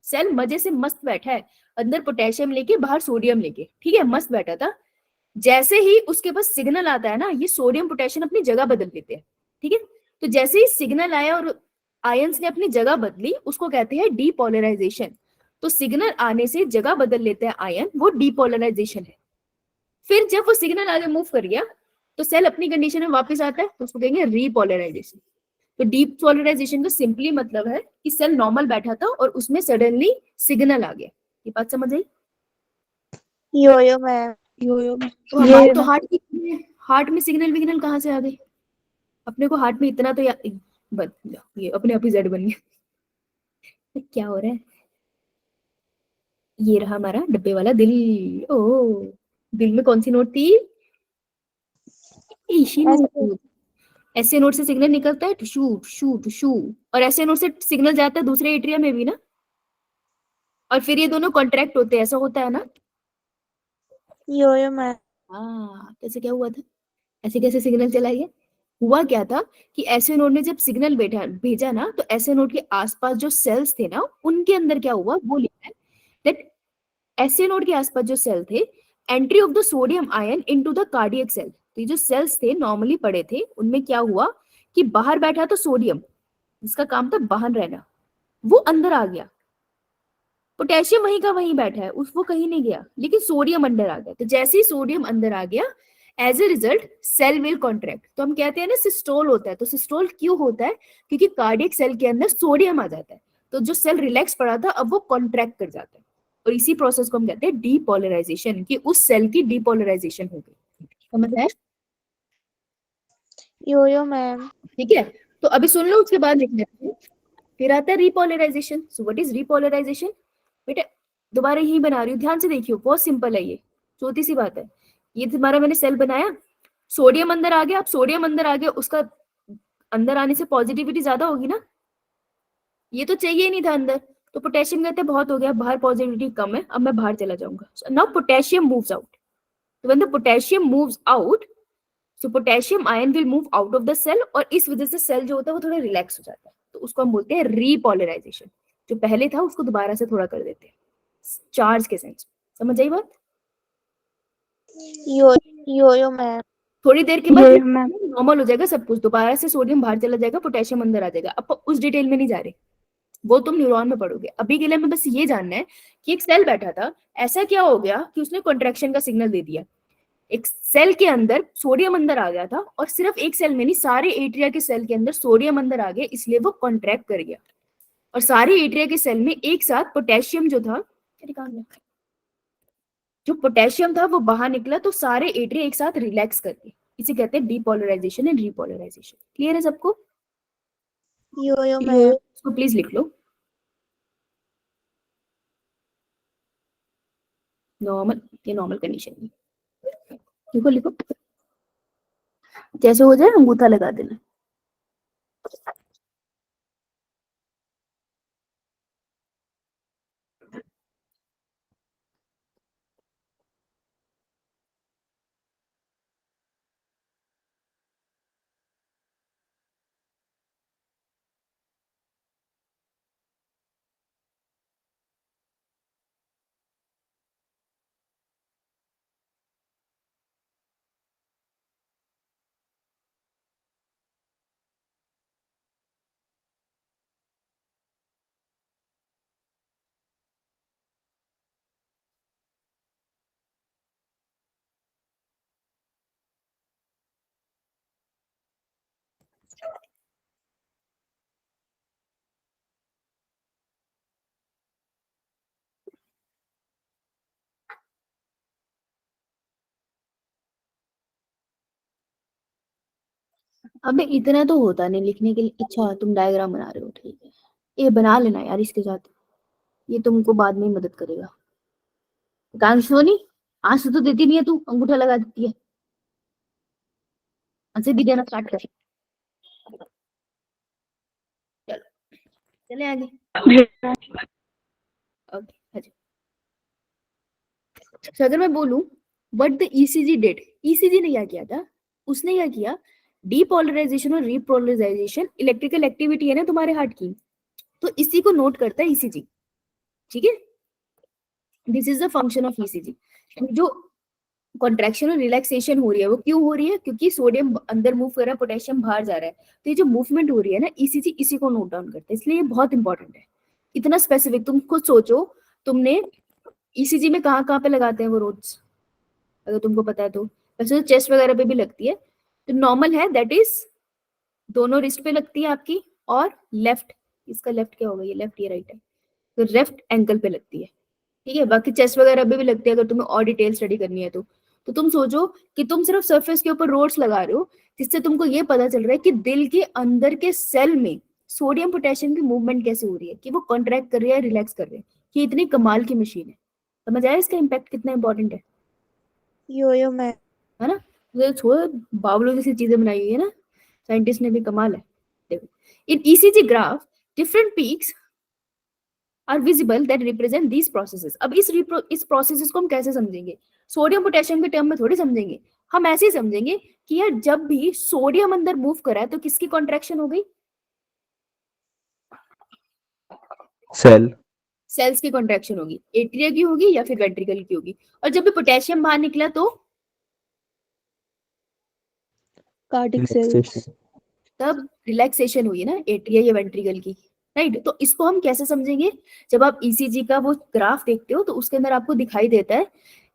सेल मजे से मस्त बैठा है, अंदर पोटेशियम लेके बाहर सोडियम लेके, ठीक है, मस्त बैठा था। जैसे ही उसके पास सिग्नल आता है ना, ये सोडियम पोटेशियम अपनी जगह बदल लेते हैं, ठीक है। तो जैसे ही सिग्नल आया और आयंस ने अपनी जगह बदली, उसको कहते हैं डीपोलराइजेशन। तो सिग्नल आने से जगह बदल लेते हैं आयन, वो डीपोलराइजेशन है। फिर जब वो सिग्नल आगे मूव कर गया तो सेल अपनी कंडीशन में वापस आता है, तो उसको कहेंगे रीपोलराइजेशन। तो डीपोलराइजेशन का सिंपली मतलब है कि सेल नॉर्मल बैठा था और उसमें सडनली सिग्नल आ गया। ये बात समझ आई? Yo-yo ma'am. यो तो हमारे तो हार्ट में सिग्नल विग्नल कहाँ से आ गए? अपने को हार्ट में इतना तो ये अपने आप ही जेड बन गया। क्या हो रहा है? ये रहा हमारा डब्बे वाला दिल। ओ, दिल में कौन सी नोट थी? इसी नोट। ऐसे नोट से सिग्नल निकलता है टुशू टुशू टुशू, और ऐसे नोट से सिग्नल जाता है दूसरे एट्रिया में भी ना, और फिर ये दोनों कॉन्ट्रैक्ट होते हैं, ऐसा होता है ना? Yo-yo ma'am. हाँ, कैसे क्या हुआ था? ऐसे कैसे सिग्नल चला गया? हुआ क्या था कि ऐसे नोड ने जब सिग्नल भेजा ना, तो ऐसे नोड के आसपास जो सेल्स थे ना, उनके अंदर क्या हुआ वो लिखा है दैट ऐसे नोड के आसपास जो सेल थे, entry of the sodium ion into the cardiac cell. तो ये जो सेल्स थे नॉर्मली पड़े थे, उनमें क्या हुआ कि बाहर बैठा तो सोडियम, जिसका काम था बाहर रहना, वो अंदर आ गया। पोटेशियम वहीं का वहीं बैठा है, उस वो कहीं नहीं गया, लेकिन सोडियम अंदर आ गया। तो जैसे ही सोडियम अंदर आ गया, as a result cell will contract. तो हम कहते हैं ना सिस्टोल होता है। तो सिस्टोल क्यों होता है? क्योंकि कार्डियक सेल के अंदर सोडियम आ जाता है, तो जो सेल रिलैक्स पड़ा था अब वो कॉन्ट्रैक्ट कर जाता है, और इसी प्रोसेस को हम कहते हैं डीपोलराइजेशन, कि उस सेल की डीपोलराइजेशन हो गई। समझ आया? Yo-yo ma'am. ठीक है, तो अभी सुन लो, उसके बाद लिख लेते हैं। फिर आता है repolarisation. So what is repolarisation? बेटा दोबारा यही बना रही हूँ, ध्यान से देखियो, बहुत सिंपल है ये, छोटी सी बात है। ये तुम्हारा मैंने सेल बनाया, सोडियम अंदर आ गया। अब सोडियम अंदर आ गया, उसका अंदर आने से पॉजिटिविटी ज्यादा होगी ना, ये तो चाहिए ही नहीं था अंदर। तो पोटेशियम कहते हैं बहुत हो गया, बाहर पॉजिटिविटी कम है, अब मैं बाहर चला जाऊंगा। Now potassium moves out. तो when the potassium moves out, so potassium ion will move out of the cell, और इस वजह से सेल जो होता है वो थोड़ा रिलैक्स हो जाता है। तो उसको हम बोलते हैं रीपोलराइजेशन। जो पहले था उसको दोबारा से थोड़ा कर देते हैं चार्ज के सेंस। समझ आई बात? Yo-yo ma'am. थोड़ी देर के बाद यो मैम। नॉर्मल हो जाएगा सब कुछ, दोबारा से सोडियम बाहर चला जाएगा, पोटेशियम अंदर आ जाएगा। अब उस डिटेल में नहीं जा रहे, वो तुम न्यूरॉन में पढ़ोगे। अभी के लिए हमें बस ये जानना है कि एक सेल बैठा था, ऐसा क्या हो गया कि उसने कॉन्ट्रैक्शन का सिग्नल दे दिया। एक सेल के अंदर सोडियम अंदर आ गया था, और सिर्फ एक सेल में नहीं, सारे एट्रिया के सेल के अंदर सोडियम अंदर आ गया, इसलिए वो कॉन्ट्रैक्ट कर गया। और सारे एट्रिया के सेल में एक साथ पोटेशियम जो था, जो पोटेशियम था वो बाहर निकला, तो सारे एट्रिया एक साथ रिलैक्स कर गए। इसे कहते हैं डीपोलराइजेशन एंड रिपोलराइजेशन। क्लियर है सबको? Yo-yo ma'am. इसको प्लीज लिख लो। नॉर्मल, ये नॉर्मल कंडीशन है। लिखो लिखो, जैसे हो जाए अंगूठा लगा देना। अबे इतना तो होता नहीं लिखने के लिए। अच्छा तुम डायग्राम बना रहे हो, ठीक है, ये बना लेना यार इसके साथ, ये तुमको बाद में ही मदद करेगा। कांश सोनी, आंसू तो देती नहीं है तू, अंगूठा लगा देती है। आंसर भी देना स्टार्ट कर। चलो चले आगे। ओके, अच्छा तो अगर मैं बोलूं what the ECG did, ECG ने क्या किया था, उसने क्या किया, डीपोलराइजेशन और रीपोलराइजेशन इलेक्ट्रिकल एक्टिविटी है ना तुम्हारे हार्ट की, तो इसी को नोट करता है ईसीजी, ठीक है। This is the function of ECG. जो कॉन्ट्रैक्शन और रिलैक्सेशन हो रही है वो क्यों हो रही है, क्योंकि सोडियम अंदर मूव कर रहा है, पोटेशियम बाहर जा रहा है, तो ये जो मूवमेंट हो रही है ना, ईसीजी इसी को नोट डाउन करता है, इसलिए ये बहुत इंपॉर्टेंट है। इतना स्पेसिफिक, तुम खुद सोचो, तुमने ईसीजी में कहाँ कहाँ पे लगाते हैं वो रोड्स, अगर तुमको पता है तो। वैसे तो चेस्ट वगैरह पे भी लगती है, तो नॉर्मल है दैट इज दोनों रिस्ट पे लगती है आपकी, और लेफ्ट, इसका लेफ्ट क्या होगा, ये लेफ्ट ये राइट है, तो लेफ्ट एंकल पे लगती है, ठीक है। बाकी चेस्ट वगैरह पे भी लगती है अगर तुम्हें और डिटेल स्टडी करनी है तो तुम सोचो कि तुम सिर्फ सरफेस के ऊपर रोड्स लगा रहे हो, जिससे तुमको ये पता चल रहा है कि दिल के अंदर के सेल में सोडियम पोटेशियम की मूवमेंट कैसे हो रही है, कि वो कॉन्ट्रैक्ट कर रही है, रिलैक्स कर रहे हैं, कि इतनी कमाल की मशीन है। समझ आया इसका इम्पैक्ट कितना इंपॉर्टेंट है यो मैम। है ना। तो छोड़, बावलों जैसी चीजें बनाई हुई है ना, साइंटिस्ट ने भी, कमाल है। देखो in ECG graph different peaks are visible that represent these processes. अब इस प्रोसेसेस को हम कैसे समझेंगे, सोडियम पोटेशियम के टर्म में थोड़ी समझेंगे, हम ऐसे ही समझेंगे कि यार जब भी सोडियम अंदर मूव करा है तो किसकी कॉन्ट्रैक्शन हो गई, सेल। सेल्स की कॉन्ट्रैक्शन होगी, एट्रिया की होगी या फिर वेंट्रिकल की होगी। और जब भी पोटेशियम बाहर निकला तो कार्डिक सेल्स। रिलैक्सेशन। तब रिलैक्सेशन हुई ना एट्रिया या वेंट्रिकल की, राइट। तो इसको हम कैसे समझेंगे, जब आप ईसीजी का वो ग्राफ देखते हो तो उसके अंदर आपको दिखाई देता है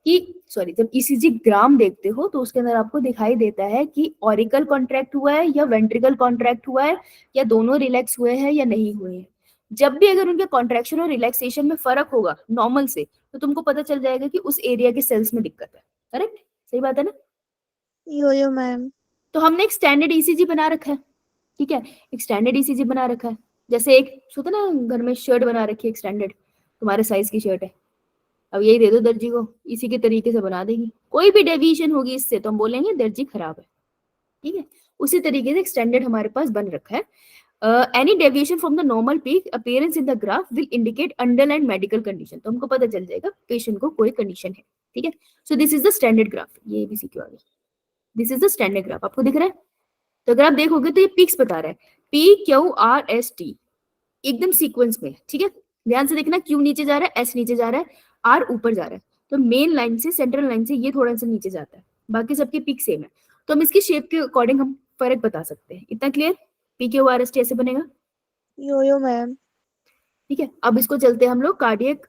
कि, सॉरी, जब ईसीजी ग्राम देखते हो तो उसके अंदर आपको दिखाई देता है कि ऑरिकल कॉन्ट्रैक्ट हुआ है या वेंट्रिकल कॉन्ट्रैक्ट हुआ है, या दोनों रिलैक्स हुए हैं या नहीं हुए हैं। जब भी अगर उनके कॉन्ट्रैक्शन और रिलैक्सेशन में फर्क होगा नॉर्मल से, तो तुमको पता चल जाएगा कि उस एरिया के सेल्स में दिक्कत है। करेक्ट, सही बात है ना। यो मैम। तो हमने एक स्टैंडर्ड ईसीजी बना रखा है, ठीक है, एक स्टैंडर्ड ईसीजी बना रखा है। जैसे एक होता ना घर में शर्ट बना रखी है, एक स्टैंडर्ड तुम्हारे साइज की शर्ट है, अब यही दे दो दर्जी को, इसी के तरीके से बना देगी। कोई भी डेविएशन होगी इससे तो हम बोलेंगे दर्जी खराब है, ठीक है। उसी तरीके से एक स्टैंडर्ड हमारे पास बन रखा है। Any deviation from the normal peak appearance in the graph will indicate underline medical condition, तो हमको पता चल जाएगा पेशेंट को कोई कंडीशन है, ठीक है। सो this is the standard graph, ये भी सीखो आगे, this is the standard graph, आपको दिख रहा है। तो अगर आप देखोगे तो ये पीक्स बता रहा है, PQRST एकदम सीक्वेंस में, ठीक है। ध्यान से देखना, Q नीचे जा रहा है, S नीचे जा रहा है, R ऊपर जा रहा है, तो मेन लाइन से, सेंट्रल लाइन से ये थोड़ा सा नीचे जाता है, बाकी सबके पीक सेम है। तो हम इसकी शेप के अकॉर्डिंग हम फर्क बता सकते हैं। इतना क्लियर, PQRST ऐसे बनेगा, यो मैम। ठीक है। अब इसको चलते हैं हम लोग कार्डियक,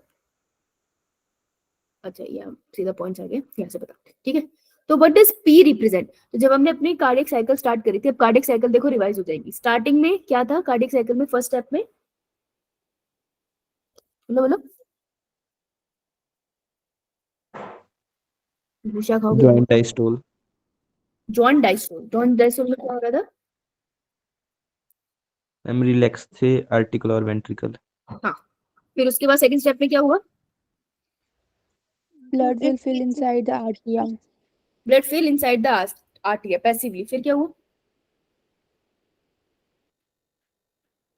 अच्छा ये सीधा पॉइंट्स आ गया, यहाँ से बताते हैं, ठीक है। तो व्हाट डज P रिप्रेजेंट, तो जब हमने अपनी कार्डियक साइकिल स्टार्ट करी थी, अब कार्डियक साइकिल देखो रिवाइज हो जाएगी। स्टार्टिंग में क्या था कार्डियक साइकिल में, फर्स्ट स्टेप में, बोलो बोलो, भूषा खाओगे, joint diastole. Joint diastole, joint diastole में क्या हो रहा था, मैम रिलैक्स थे आर्टिकल और वेंट्रिकल। हाँ। फिर उसके बाद सेकंड स्टेप में क्या हुआ, Blood will fill inside the arteria. Blood fill inside the arteria passively. फिर क्या हुआ,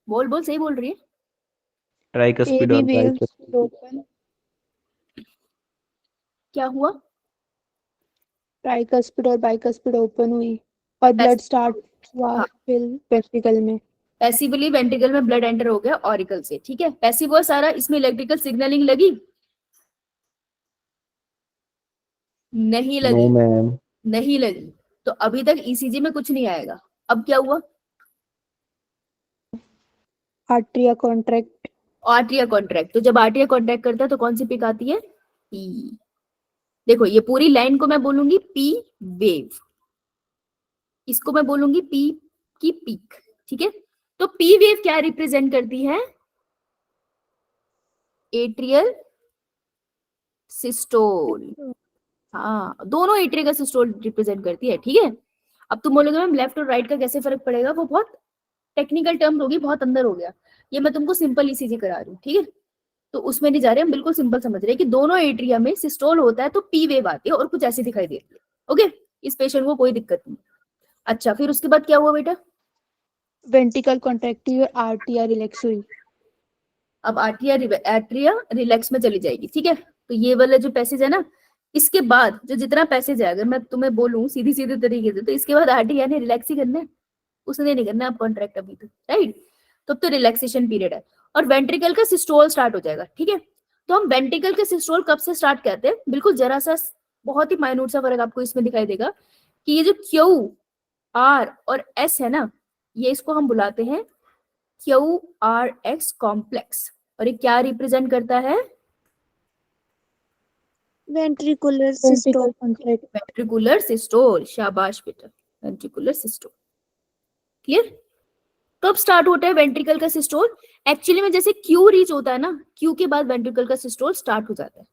बोल बोल, सही बोल रही है। ट्राइकस्पिड AV और valves बाइकस्पिड। open. क्या हुआ, ट्राइकस्पिड और बाइकस्पिड ओपन हुई और ब्लड स्टार्ट हुआ हाँ। फिल वेंट्रिकल में। पैसिवली वेंट्रिकल में ब्लड एंटर हो गया ऑरिकल से, ठीक है। पैसिव हुआ सारा, इसमें इलेक्ट्रिकल सिग्नलिंग लगी, नहीं नो लगी, मैम। नहीं लगी, तो अभी तक ईसीजी में कुछ नहीं आएगा। अब क्या हुआ, आर्टेरिया कॉन्ट्रैक्ट। आर्टरिया कॉन्ट्रैक्ट, तो जब आर्टरिया कॉन्ट्रैक्ट करता है तो कौन सी पिक आती है, पी। देखो ये पूरी लाइन को मैं बोलूंगी पी वेव, इसको मैं बोलूंगी पी की पीक, ठीक है। तो पी वेव क्या रिप्रेजेंट करती है, एट्रियल सिस्टोल, हाँ दोनों एट्रिया का सिस्टोल रिप्रेजेंट करती है, ठीक है। अब तुम बोलोगे मैम लेफ्ट और राइट का कैसे फर्क पड़ेगा, वो बहुत टेक्निकल टर्म होगी, बहुत अंदर हो गया, ये मैं तुमको सिंपल ईसीजी करा रही हूँ, ठीक है। तो उसमें नहीं जा रहे, हम बिल्कुल सिंपल समझ रहे हैं कि दोनों एट्रिया में सिस्टोल होता है तो पी वेव आती है और कुछ ऐसी दिखाई देती है, ओके। इस पेशेंट को कोई दिक्कत नहीं। अच्छा फिर उसके बाद क्या हुआ बेटा, वेंट्रिकल कॉन्ट्रैक्ट हुई और आर्टेरिया रिलैक्स हुई। अब आर्टरिया रिलैक्स में चली जाएगी, ठीक है। तो ये वाला जो पैसेज है ना, इसके बाद जो जितना पैसेज है, अगर मैं तुम्हें बोलूं सीधी सीधे तरीके से, तो इसके बाद आरटी यानी रिलैक्स ही करना है, उसने नहीं करना है अब कॉन्ट्रैक्ट अभी तो, राइट। तो अब तो रिलैक्सेशन पीरियड है और वेंट्रिकल का सिस्टोल स्टार्ट हो जाएगा, ठीक है। तो हम वेंट्रिकल का सिस्टोल कब से स्टार्ट करते हैं, बिल्कुल जरा सा बहुत ही माइन्यूट सा फर्क आपको इसमें दिखाई देगा कि ये जो क्यू आर और एस है ना, ये इसको हम बुलाते हैं क्यू आर एक्स कॉम्प्लेक्स, और ये क्या रिप्रेजेंट करता है, ventricular systole. Ventricle contract. Ventricular systole. शाबाश बेटा, वेंट्रिकुलर सिस्टोल। क्लियर। कब स्टार्ट होता है वेंट्रिकल का सिस्टोल, एक्चुअली में जैसे क्यू रीच होता है ना, क्यू के बाद वेंट्रिकल का सिस्टोल स्टार्ट हो जाता है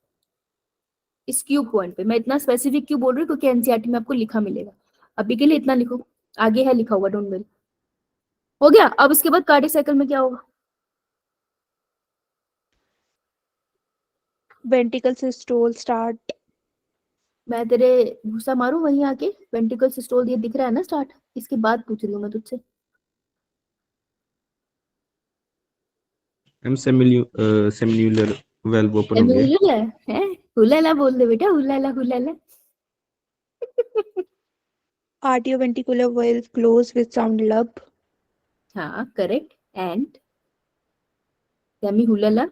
इस क्यू पॉइंट पे। मैं इतना स्पेसिफिक क्यों बोल रही हूँ, क्योंकि एनसीईआरटी में आपको लिखा मिलेगा, अभी के लिए इतना लिखो, आगे है लिखा हुआ, डोंट वरी। हो गया। अब इसके बाद कार्डियक साइकिल में क्या होगा, Ventricle systole start. मैं तेरे घुसा मारूं वहीं आके, वेंट्रिकल सिस्टोल ये दिख रहा है ना स्टार्ट, इसके बाद पूछ रही हूँ मैं तुझसे। मैम सेमिन्यूलर वेल्व ओपन हो गया। हुलाला है, हुलाला बोल दे बेटा, हुलाला हुलाला। Arterioventricular valve close with sound lub. हाँ करेक्ट। एंड सेमी हुलाला,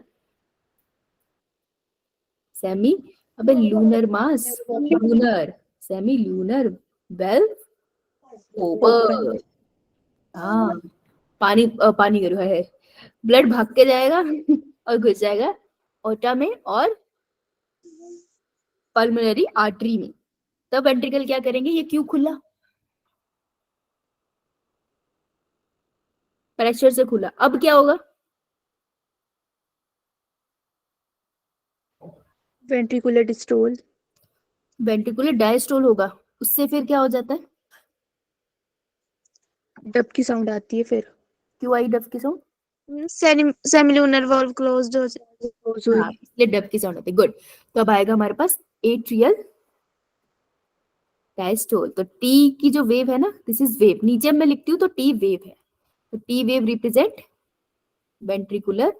सेमी, अबे lunar mass, lunar, semilunar valve open. हाँ पानी करो है, ब्लड भाग के जाएगा और घुस जाएगा ओटा में और पल्मोनरी आर्टरी में। तब वेंट्रिकल क्या करेंगे, ये क्यों खुला, प्रेशर से खुला। अब क्या होगा, Ventricular distole. वेंट्रिकुलर डायस्टोल होगा, उससे फिर क्या हो जाता है, डब की साउंड आती है फिर। क्यों आई डब की साउंड, Semilunar valve closed हो जाए. Close हुई। हाँ इसलिए डब की साउंड आती है, गुड। तो अब आएगा हमारे पास एट्रियल डायस्टोल। तो टी की जो वेव है ना, दिस इज वेव, नीचे मैं लिखती हूँ तो टी वेव है, तो T wave represent ventricular.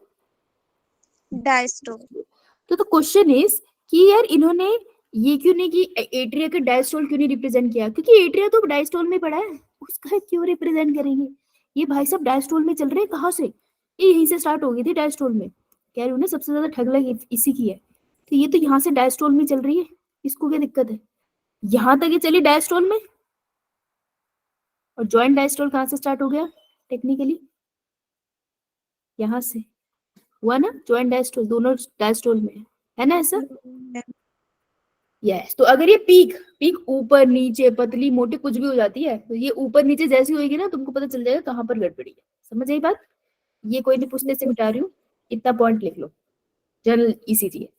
Diastole. तो क्वेश्चन इज कि यार इन्होंने ये क्यों नहीं कि एट्रिया का डायस्टोल क्यों नहीं रिप्रेजेंट किया, क्योंकि एट्रिया तो डायस्टोल में पड़ा है, उसका क्यों रिप्रेजेंट करेंगे, ये भाई सब डायस्टोल में चल रहे हैं कहाँ से, ये यहीं से स्टार्ट हो गई थी डायस्टोल में, कह रही हूँ ना सबसे ज्यादा ठग लगी इसी की है, तो ये तो यहाँ से डायस्टोल में चल रही है, इसको क्या दिक्कत है, यहाँ तक ये चली डायस्टोल में। और जॉइंट डायस्टोल कहाँ से स्टार्ट हो गया टेक्निकली, यहाँ से हुआ ना, जॉइंट डायस्टोल दोनों डायस्टोल में है ना ऐसा। यस, तो अगर ये पीक पीक ऊपर नीचे पतली मोटी कुछ भी हो जाती है, तो ये ऊपर नीचे जैसी होगी ना, तुमको पता चल जाएगा कहाँ पर गड़बड़ी है। समझ आई बात, ये कोई नहीं पूछने से मिटा रही हूँ, इतना पॉइंट लिख लो, जनरल ईसीजी है।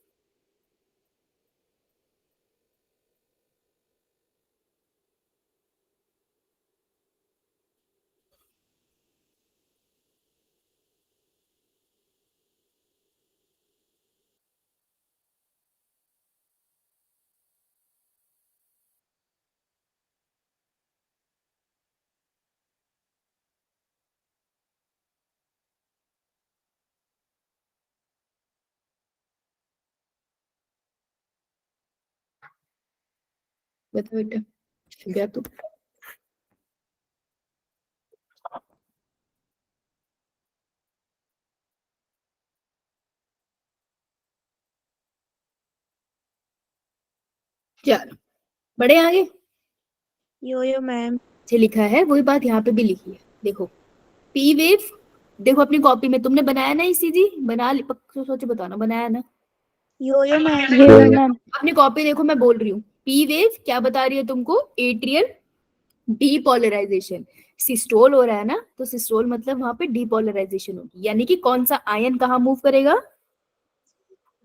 बता बेटा, गया तो चलो बड़े आगे Yo-yo ma'am. जो लिखा है वही बात यहाँ पे भी लिखी है, देखो पी वेव, देखो अपनी कॉपी में तुमने बनाया ना ईसीजी, बना सोचे बताना, बनाया ना Yo-yo ma'am. ये मैम। अपनी कॉपी देखो, मैं बोल रही हूँ पी वेव क्या बता रही है तुमको, एट्रियल डीपोलराइजेशन, सिस्टोल हो रहा है ना, तो सिस्टोल मतलब वहां पे डीपोलराइजेशन होगी, यानी कि कौन सा आयन कहाँ मूव करेगा,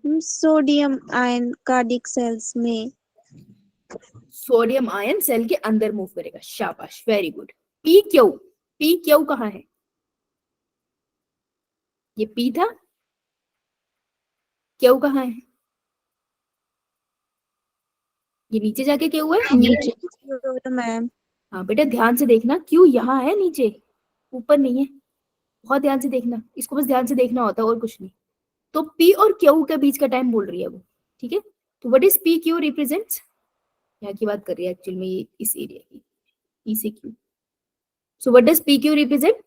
Sodium ion cardiac cells में. सोडियम आयन सेल के अंदर मूव करेगा। शाबाश, very good. P Q, P Q कहाँ है, ये पी था, क्यू कहाँ है, ये नीचे जाके क्यू है, नीचे। Yo-yo ma'am. हाँ बेटा ध्यान से देखना, क्यू यहाँ है नीचे, ऊपर नहीं है, बहुत ध्यान से देखना, इसको बस ध्यान से देखना होता है और कुछ नहीं। तो पी और क्यू के बीच का टाइम बोल रही है वो, ठीक है। तो what is P Q represents, यहाँ की बात कर रही है एक्चुअल में ये इस एरिया की, ई से Q. So what does P Q represent,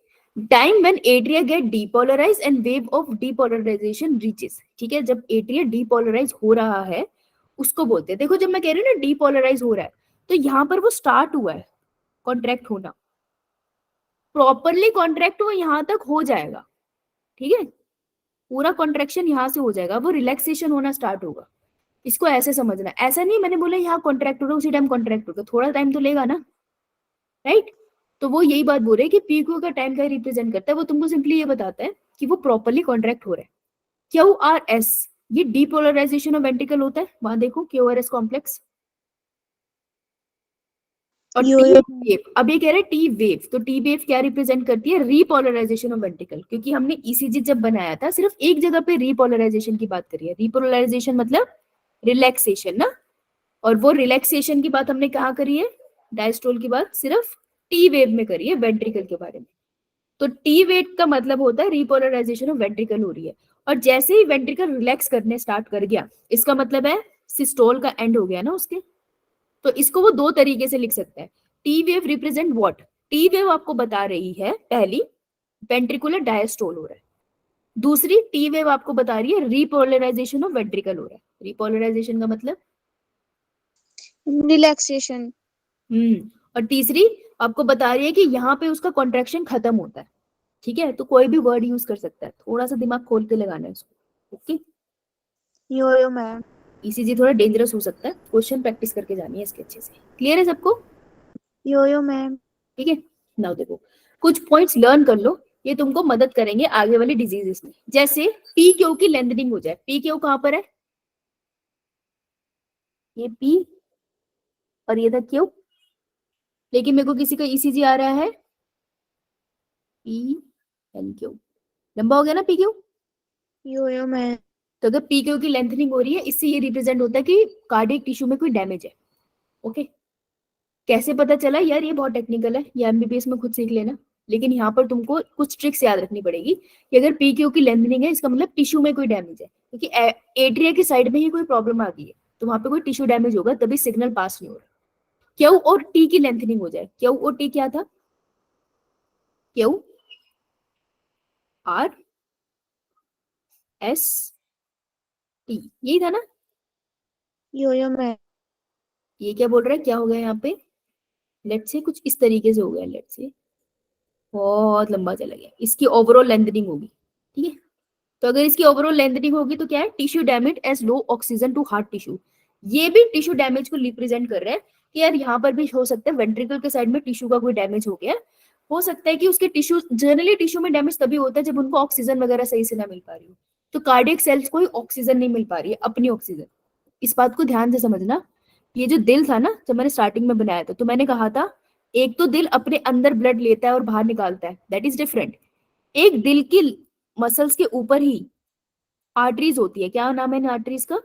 time when atria get depolarise and wave of depolarisation reaches. ठीक है, जब एट्रिया डीपोलराइज हो रहा है उसको बोलते हैं. देखो जब मैं कह रही हूँ ना डीपोलराइज हो रहा है, तो यहाँ पर वो स्टार्ट हुआ है कॉन्ट्रैक्ट होना, प्रॉपरली कॉन्ट्रैक्ट हुआ यहाँ तक हो जाएगा. ठीक है, पूरा कॉन्ट्रैक्शन यहाँ से हो जाएगा, वो रिलैक्सेशन होना स्टार्ट होगा. इसको ऐसे समझना, ऐसा नहीं मैंने बोला यहाँ कॉन्ट्रैक्ट हो रहा है उसी टाइम कॉन्ट्रैक्ट होगा, थोड़ा टाइम तो लेगा ना, राइट. तो वो यही बात बोल रहे हैं कि पी क्यू का टाइम क्या रिप्रेजेंट करता है, वो तुमको सिंपली ये बताता है कि वो प्रॉपरली कॉन्ट्रैक्ट हो रहा है. क्यू आर एस ये डीपोलराइजेशन ऑफ वेंट्रिकल होता है, वहां देखो क्यू आर एस कॉम्प्लेक्स. और टी वेव, अब ये कह रहे हैं टी वेव, तो टी वेव क्या रिप्रेजेंट करती है, रीपोलराइजेशन ऑफ वेंट्रिकल. क्योंकि हमने ईसीजी जब बनाया था सिर्फ एक जगह पे रीपोलराइजेशन की बात करी है. रीपोलराइजेशन मतलब रिलैक्सेशन ना, और वो रिलैक्सेशन की बात हमने कहाँ करी है, डायस्टोल की बात सिर्फ टी वेव में करी है, वेंट्रिकल के बारे में. तो टी वेव का मतलब होता है रीपोलराइजेशन ऑफ वेंट्रिकल हो रही है. और जैसे ही वेंट्रिकल रिलैक्स करने स्टार्ट कर गया, इसका मतलब है सिस्टोल का एंड हो गया ना उसके. तो इसको वो दो तरीके से लिख सकता है. T wave represent what, T wave आपको बता रही है पहली वेंट्रिकुलर डायस्टोल हो रहा है, दूसरी टी वेव आपको बता रही है रीपोलराइजेशन ऑफ वेंट्रिकल हो रहा है. रीपोलराइजेशन का मतलब रिलैक्सेशन. और तीसरी आपको बता रही है कि यहाँ पे उसका कॉन्ट्रैक्शन खत्म होता है. ठीक है, तो कोई भी वर्ड यूज कर सकता है, थोड़ा सा दिमाग खोल के लगाना है इसको. ओके, यो मैम. ईसीजी थोड़ा डेंजरस हो सकता है, क्वेश्चन प्रैक्टिस करके जानी है इसके अच्छे से. क्लियर है सबको? यो मैम. ठीक है, नाउ देखो कुछ पॉइंट्स लर्न कर लो, ये तुमको मदद करेंगे आगे वाली डिजीजेस में. जैसे पी क्यू की लेंथनिंग हो जाए, पी क्यू कहाँ पर है, ये पी और ये था क्यू, लेकिन मेरे को किसी का ईसीजी आ रहा है पी एन क्यू, लंबा हो गया ना पी क्यू. यो मैम. तो अगर पी क्यू की लेंथनिंग हो रही है, इससे ये रिप्रेजेंट होता है कि कार्डियक टिश्यू में कोई डैमेज है. ओके, कैसे पता चला यार, ये बहुत टेक्निकल है, ये एमबीबीएस में खुद सीख लेना. लेकिन यहाँ पर तुमको कुछ ट्रिक्स याद रखनी पड़ेगी कि अगर पी क्यू की लेंथनिंग है, इसका मतलब टिश्यू में कोई डैमेज है, क्योंकि एट्रिया की साइड में ही कोई प्रॉब्लम आ गई है, तो वहां पे कोई टिश्यू डैमेज होगा, तभी सिग्नल पास नहीं हो रहा. क्यू और टी की लेंथनिंग हो जाए, क्यू और टी क्या था, क्यू आर एस टी, यही था ना. यो मैम. ये क्या बोल रहा है, क्या हो गया यहाँ पे, लेट से कुछ इस तरीके से हो गया, लेट से बहुत लंबा चला गया, इसकी ओवरऑल लेंथनिंग होगी. ठीक है, तो अगर इसकी ओवरऑल लेंथनिंग होगी तो क्या है, tissue damage as low oxygen to heart tissue. ये भी टिश्यू डैमेज को रिप्रेजेंट कर रहा है कि यार यहाँ पर भी हो सकता है वेंट्रिकल के साइड में टिश्यू का कोई डैमेज हो गया. हो सकता है कि उसके टिश्यू, जनरली टिश्यू में डैमेज तभी होता है जब उनको ऑक्सीजन वगैरह सही से ना मिल पा रही हो. तो कार्डियक सेल्स को ऑक्सीजन नहीं मिल पा रही है, अपनी ऑक्सीजन. इस बात को ध्यान से समझना. ये जो दिल था ना, जब मैंने स्टार्टिंग में बनाया था, तो मैंने कहा था एक तो दिल अपने अंदर ब्लड लेता है और बाहर निकालता है, दैट इज डिफरेंट. एक दिल की मसल्स के ऊपर ही आर्टरीज होती है, क्या नाम है इन आर्टरीज का,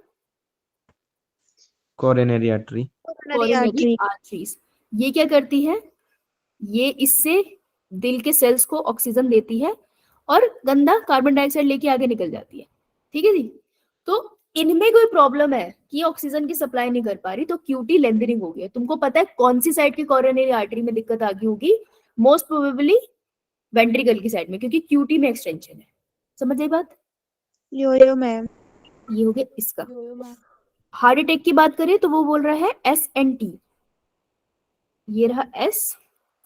कोरोनरी आर्टरी. Coronary arteries. ये क्या करती है, ये इससे दिल के सेल्स को ऑक्सीजन देती है और गंदा कार्बन डाइऑक्साइड लेके आगे निकल जाती है. ठीक है जी, तो इनमें कोई प्रॉब्लम है कि ऑक्सीजन की सप्लाई नहीं कर पा रही, तो क्यूटी लेंथनिंग हो गई है. तुमको पता है कौन सी साइड की कोरोनरी आर्टरी में दिक्कत आ गई होगी, मोस्ट प्रोबेबली वेंट्रिकल की साइड में, क्योंकि क्यूटी में एक्सटेंशन है. समझ आई बात? यो मैम. ये हो गया इसका. हार्ट अटैक की बात करें तो वो बोल रहा है एस एन टी, ये रहा एस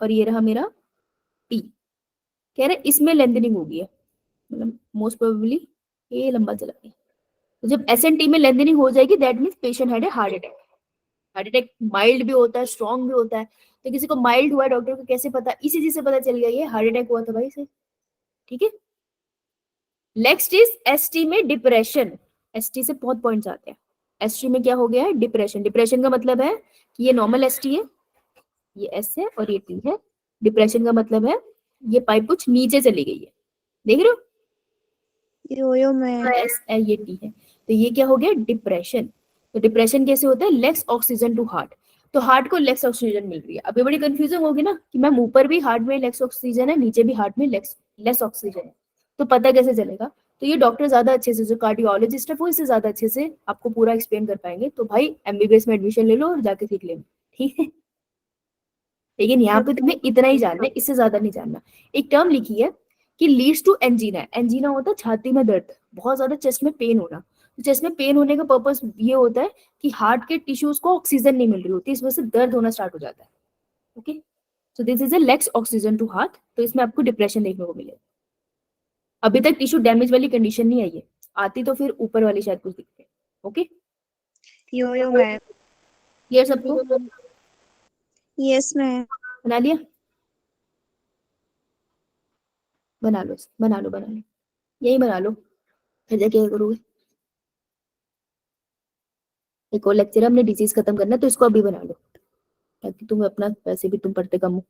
और ये रहा मेरा टी. कह रहे इसमें लेंथनिंग हो गई है, मतलब मोस्ट प्रोबेबली ये लंबा चला गया. तो जब एस एन टी में लेंथनिंग हो जाएगी, that means patient had a heart attack. Heart attack mild भी होता है, स्ट्रॉन्ग भी होता है. तो किसी को माइल्ड हुआ है, डॉक्टर को कैसे पता, इसी चीज से पता चल गया ये हार्ट अटैक हुआ था भाई से. ठीक है, नेक्स्ट इज एसटी में डिप्रेशन. एसटी से बहुत पॉइंट्स आते हैं. एसटी में क्या हो गया है, डिप्रेशन. डिप्रेशन का मतलब है कि ये नॉर्मल एसटी है, ये एस है और ये टी है. डिप्रेशन का मतलब है ये पाइप कुछ नीचे चली गई है, देख रहे हो, यो मैम. एस है ये टी है, तो ये क्या हो गया, डिप्रेशन. तो डिप्रेशन कैसे होता है, लेस ऑक्सीजन टू हार्ट. तो हार्ट को लेस ऑक्सीजन मिल रही है. अभी बड़ी कंफ्यूजन होगी ना कि मैम ऊपर भी हार्ट में लेस ऑक्सीजन है, नीचे भी हार्ट में लेस ऑक्सीजन है, तो पता कैसे चलेगा. तो ये डॉक्टर ज्यादा अच्छे से, जो कार्डियोलॉजिस्ट है वो इससे ज्यादा अच्छे से आपको पूरा एक्सप्लेन कर पाएंगे। तो भाई एमबीबीएस में एडमिशन ले लो और जाके सीख लेना, ठीक है। लेकिन यहाँ पे तुम्हें इतना ही जानना है, इससे ज्यादा नहीं जानना। एक टर्म लिखी है कि लीड्स टू एंजीना। एंजीना होता है छाती में दर्द, बहुत ज्यादा चेस्ट में पेन होना। तो चेस्ट में पेन होने का पर्पस ये होता है कि हार्ट के टिश्यूज को ऑक्सीजन नहीं मिल रही होती, इस वजह से दर्द होना स्टार्ट हो जाता है। Okay, so this is a lacks oxygen to heart. तो इसमें आपको डिप्रेशन देखने को मिलेगा। अभी तक टिश्यू डैमेज वाली कंडीशन नहीं आई है, आती तो फिर ऊपर वाली शायद कुछ दिखते हैं। ओके, यो मैम। क्लियर सबको? Yes ma'am. बना लिया? बना लो, बना लो, बना लो, यही बना लो, फिर जाके क्या करोगे। एक और लेक्चर हमने डिजीज खत्म करना है, तो इसको अभी बना लो ताकि तुम अपना, वैसे भी तुम पढ़ते कम हो।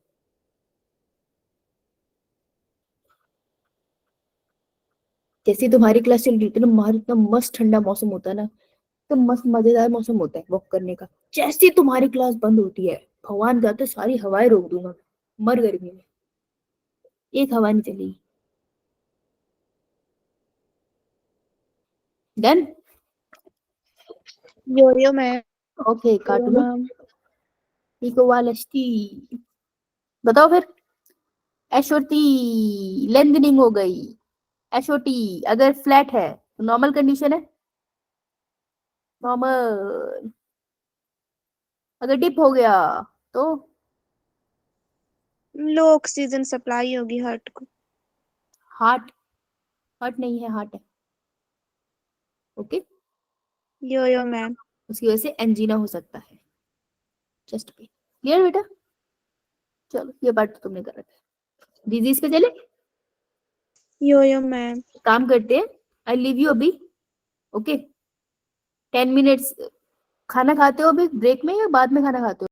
जैसे तुम्हारी क्लास चल रही थी ना, हमारा इतना मस्त ठंडा मौसम होता है ना, तो मस्त मजेदार मौसम होता है वॉक करने का। जैसे तुम्हारी क्लास बंद होती है, भगवान जाते सारी हवाएं रोक दूंगा, मर गर्मी में, एक हवा नहीं चलेगी। डन? यो मैम। ओके, काट लो। मैम। इको वालस्टी, बताओ फिर। एशोटी लेंथनिंग हो गई। एशोटी अगर फ्लैट है तो नॉर्मल कंडीशन है, नॉर्मल। अगर डिप हो गया तो लो ऑक्सीजन सप्लाई होगी हार्ट को। हार्ट, हार्ट नहीं है, हार्ट है। ओके, यो मैम। उसकी वजह से एंजीना हो सकता है चेस्ट पे। क्लियर बेटा? चलो, ये बात तो तुमने कर रखा है। डिजीज पे चले, यो मैम। काम करते हैं। आई लीव यू अभी। Okay, 10 minutes. खाना खाते हो अभी ब्रेक में या बाद में खाना खाते हो?